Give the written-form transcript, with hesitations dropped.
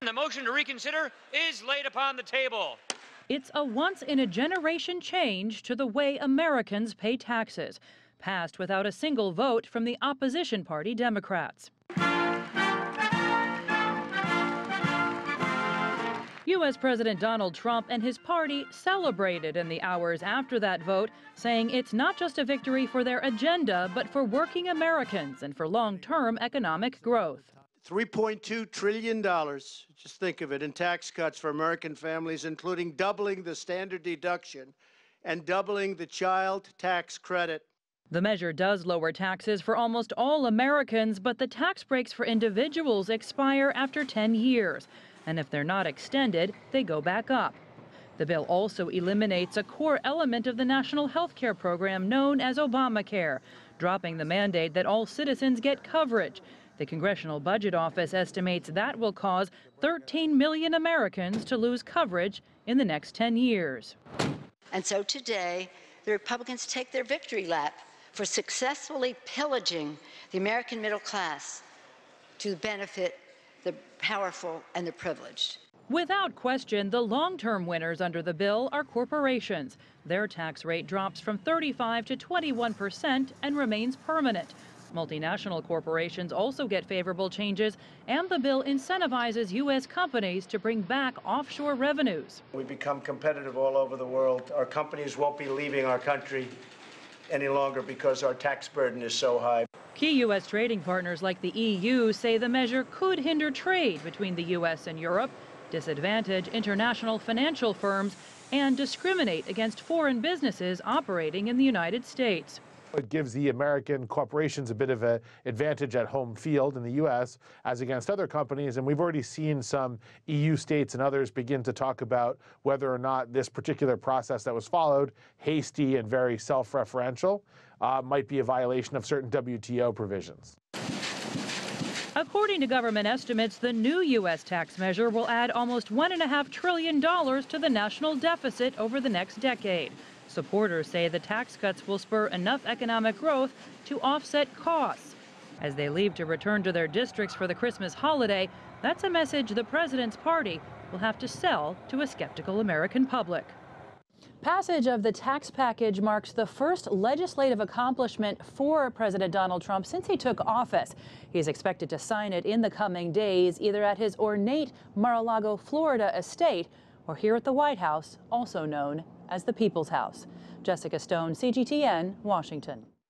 The motion to reconsider is laid upon the table. It's a once-in-a-generation change to the way Americans pay taxes, passed without a single vote from the opposition party Democrats. U.S. President Donald Trump and his party celebrated in the hours after that vote, saying it's not just a victory for their agenda, but for working Americans and for long-term economic growth. $3.2 trillion, just think of it, in tax cuts for American families, including doubling the standard deduction and doubling the child tax credit. The measure does lower taxes for almost all Americans, but the tax breaks for individuals expire after 10 years. And if they're not extended, they go back up. The bill also eliminates a core element of the national health care program known as Obamacare, dropping the mandate that all citizens get coverage. The Congressional Budget Office estimates that will cause 13 million Americans to lose coverage in the next 10 years. And so today, the Republicans take their victory lap for successfully pillaging the American middle class to benefit the powerful and the privileged. Without question, the long-term winners under the bill are corporations. Their tax rate drops from 35% to 21% and remains permanent. Multinational corporations also get favorable changes, and the bill incentivizes U.S. companies to bring back offshore revenues. We become competitive all over the world. Our companies won't be leaving our country any longer because our tax burden is so high. Key U.S. trading partners like the EU say the measure could hinder trade between the U.S. and Europe, disadvantage international financial firms, and discriminate against foreign businesses operating in the United States. It gives the American corporations a bit of an advantage at home field in the U.S. as against other companies, and we've already seen some EU states and others begin to talk about whether or not this particular process that was followed, hasty and very self-referential, might be a violation of certain WTO provisions. According to government estimates, the new U.S. tax measure will add almost $1.5 trillion to the national deficit over the next decade. Supporters say the tax cuts will spur enough economic growth to offset costs. As they leave to return to their districts for the Christmas holiday, that's a message the president's party will have to sell to a skeptical American public. Passage of the tax package marks the first legislative accomplishment for President Donald Trump since he took office. He's expected to sign it in the coming days, either at his ornate Mar-a-Lago, Florida estate or here at the White House, also known as the People's House. Jessica Stone, CGTN, Washington.